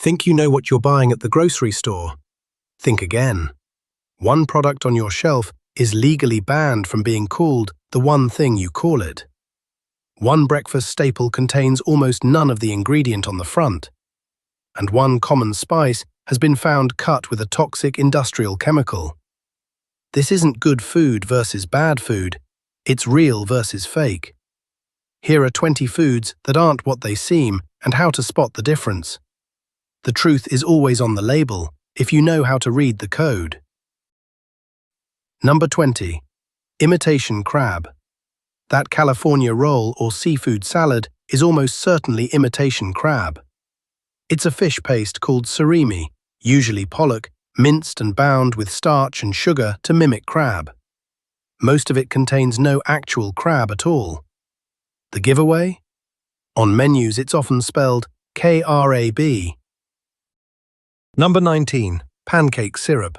Think you know what you're buying at the grocery store? Think again. One product on your shelf is legally banned from being called the one thing you call it. One breakfast staple contains almost none of the ingredient on the front. And one common spice has been found cut with a toxic industrial chemical. This isn't good food versus bad food, it's real versus fake. Here are 20 foods that aren't what they seem and how to spot the difference. The truth is always on the label, if you know how to read the code. Number 20. Imitation crab. That California roll or seafood salad is almost certainly imitation crab. It's a fish paste called surimi, usually pollock, minced and bound with starch and sugar to mimic crab. Most of it contains no actual crab at all. The giveaway? On menus it's often spelled KRAB. Number 19. Pancake syrup.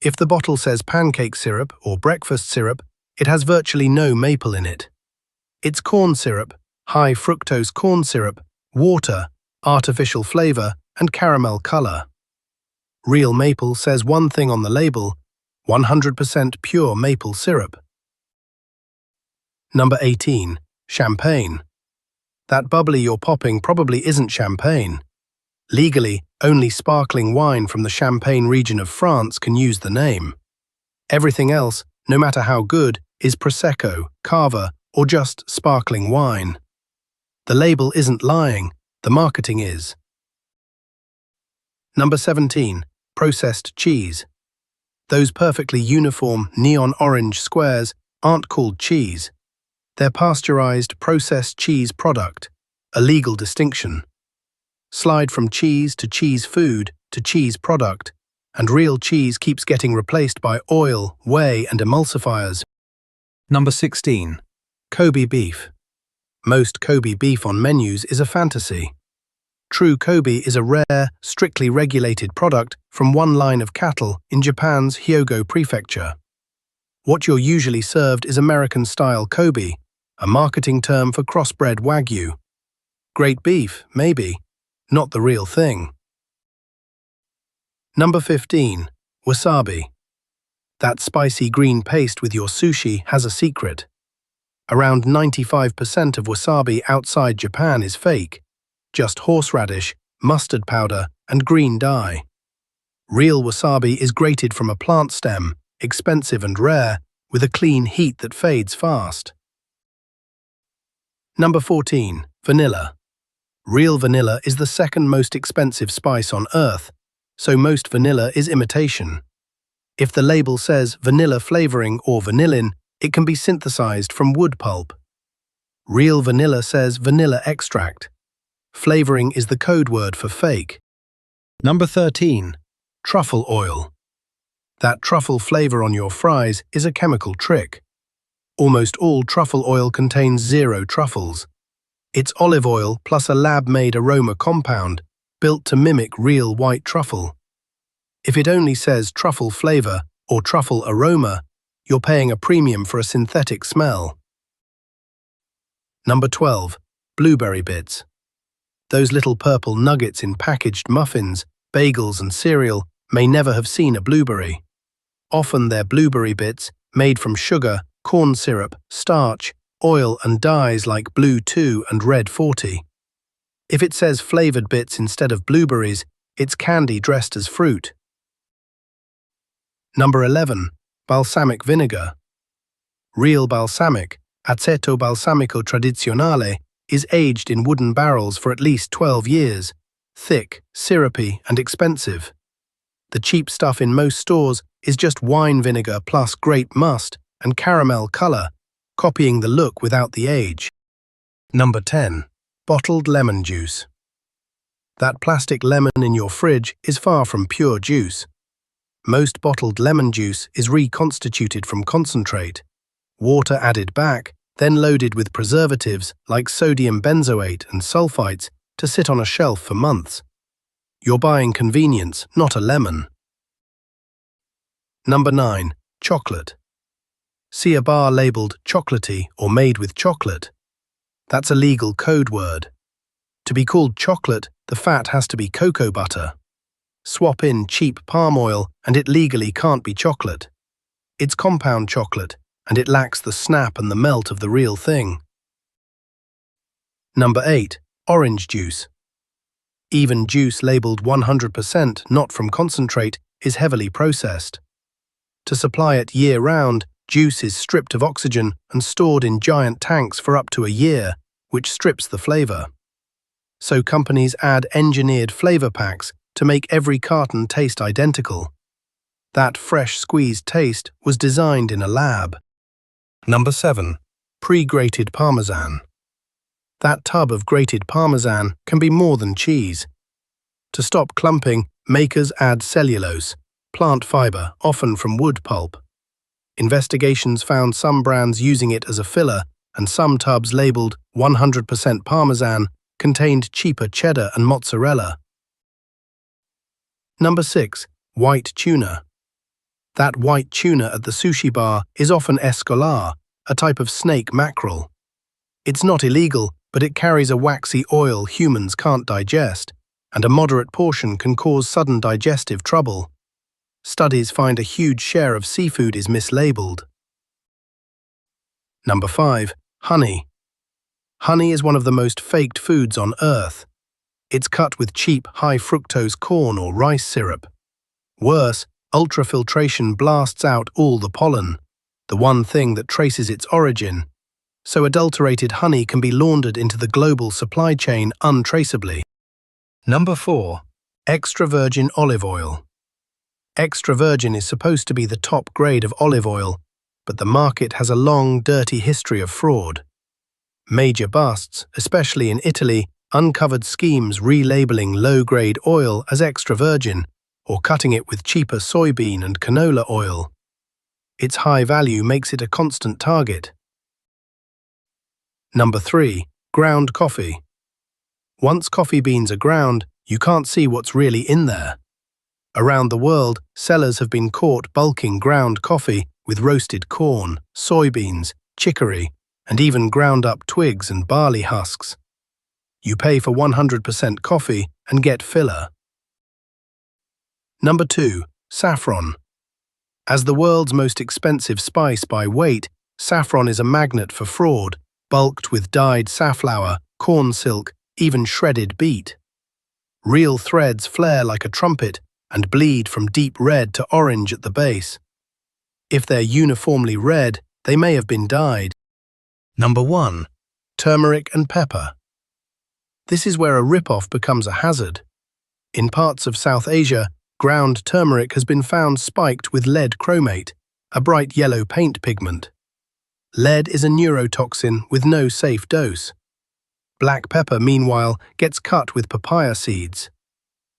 If the bottle says pancake syrup or breakfast syrup, it has virtually no maple in it. It's corn syrup, high fructose corn syrup, water, artificial flavor, and caramel color. Real maple says one thing on the label, 100% pure maple syrup. Number 18. Champagne. That bubbly you're popping probably isn't champagne. Legally, only sparkling wine from the Champagne region of France can use the name. Everything else, no matter how good, is Prosecco, Cava, or just sparkling wine. The label isn't lying, the marketing is. Number 17. Processed cheese. Those perfectly uniform neon orange squares aren't called cheese. They're pasteurized processed cheese product, a legal distinction. Slide from cheese to cheese food to cheese product, and real cheese keeps getting replaced by oil, whey, and emulsifiers. Number 16. Kobe beef. Most Kobe beef on menus is a fantasy. True Kobe is a rare, strictly regulated product from one line of cattle in Japan's Hyogo prefecture. What you're usually served is American-style Kobe, a marketing term for crossbred Wagyu. Great beef, maybe, not the real thing. Number 15. Wasabi. That spicy green paste with your sushi has a secret. Around 95% of wasabi outside Japan is fake, just horseradish, mustard powder, and green dye. Real wasabi is grated from a plant stem, expensive and rare, with a clean heat that fades fast. Number 14. Vanilla. Real vanilla is the second most expensive spice on earth, so most vanilla is imitation. If the label says vanilla flavoring or vanillin, it can be synthesized from wood pulp. Real vanilla says vanilla extract. Flavoring is the code word for fake. Number 13. Truffle oil. That truffle flavor on your fries is a chemical trick. Almost all truffle oil contains 0 truffles. It's olive oil plus a lab-made aroma compound built to mimic real white truffle. If it only says truffle flavor or truffle aroma, you're paying a premium for a synthetic smell. Number 12. Blueberry bits. Those little purple nuggets in packaged muffins, bagels and cereal may never have seen a blueberry. Often they're blueberry bits made from sugar, corn syrup, starch, oil and dyes like Blue 2 and Red 40. If it says flavored bits instead of blueberries, it's candy dressed as fruit. Number 11. Balsamic vinegar. Real balsamic, aceto balsamico tradizionale, is aged in wooden barrels for at least 12 years, thick, syrupy, and expensive. The cheap stuff in most stores is just wine vinegar plus grape must and caramel color, copying the look without the age. Number 10. Bottled lemon juice. That plastic lemon in your fridge is far from pure juice. Most bottled lemon juice is reconstituted from concentrate, water added back, then loaded with preservatives like sodium benzoate and sulfites to sit on a shelf for months. You're buying convenience, not a lemon. Number 9. Chocolate. See a bar labeled chocolatey or made with chocolate. That's a legal code word. To be called chocolate, the fat has to be cocoa butter. Swap in cheap palm oil and it legally can't be chocolate. It's compound chocolate, and it lacks the snap and the melt of the real thing. Number 8. Orange juice. Even juice labeled 100% not from concentrate is heavily processed. To supply it year-round, juice is stripped of oxygen and stored in giant tanks for up to a year, which strips the flavor. So companies add engineered flavor packs to make every carton taste identical. That fresh squeezed taste was designed in a lab. Number 7. Pre-grated parmesan. That tub of grated parmesan can be more than cheese. To stop clumping, makers add cellulose, plant fiber, often from wood pulp. Investigations found some brands using it as a filler, and some tubs labeled 100% parmesan contained cheaper cheddar and mozzarella. Number 6. White tuna. That white tuna at the sushi bar is often escolar, a type of snake mackerel. It's not illegal, but it carries a waxy oil humans can't digest, and a moderate portion can cause sudden digestive trouble. Studies find a huge share of seafood is mislabeled. Number 5. Honey. Honey is one of the most faked foods on Earth. It's cut with cheap, high-fructose corn or rice syrup. Worse, ultrafiltration blasts out all the pollen, the one thing that traces its origin. So adulterated honey can be laundered into the global supply chain untraceably. Number 4. Extra virgin olive oil. Extra virgin is supposed to be the top grade of olive oil, but the market has a long, dirty history of fraud. Major busts, especially in Italy, uncovered schemes relabeling low-grade oil as extra virgin or cutting it with cheaper soybean and canola oil. Its high value makes it a constant target. Number 3. Ground coffee. Once coffee beans are ground, you can't see what's really in there. Around the world, sellers have been caught bulking ground coffee with roasted corn, soybeans, chicory, and even ground-up twigs and barley husks. You pay for 100% coffee and get filler. Number 2. Saffron. As the world's most expensive spice by weight, saffron is a magnet for fraud, bulked with dyed safflower, corn silk, even shredded beet. Real threads flare like a trumpet and bleed from deep red to orange at the base. If they're uniformly red, they may have been dyed. Number 1. Turmeric and pepper. This is where a rip-off becomes a hazard. In parts of South Asia, ground turmeric has been found spiked with lead chromate, a bright yellow paint pigment. Lead is a neurotoxin with no safe dose. Black pepper, meanwhile, gets cut with papaya seeds.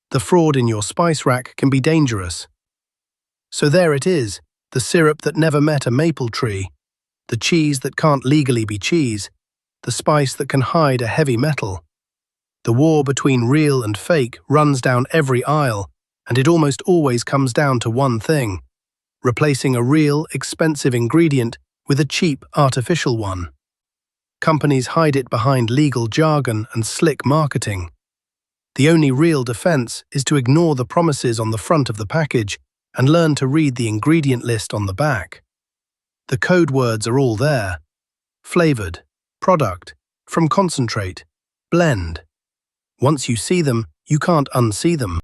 The fraud in your spice rack can be dangerous. So there it is, the syrup that never met a maple tree, the cheese that can't legally be cheese, the spice that can hide a heavy metal. The war between real and fake runs down every aisle, and it almost always comes down to one thing: replacing a real, expensive ingredient with a cheap, artificial one. Companies hide it behind legal jargon and slick marketing. The only real defense is to ignore the promises on the front of the package and learn to read the ingredient list on the back. The code words are all there: flavored, product, from concentrate, blend. Once you see them, you can't unsee them.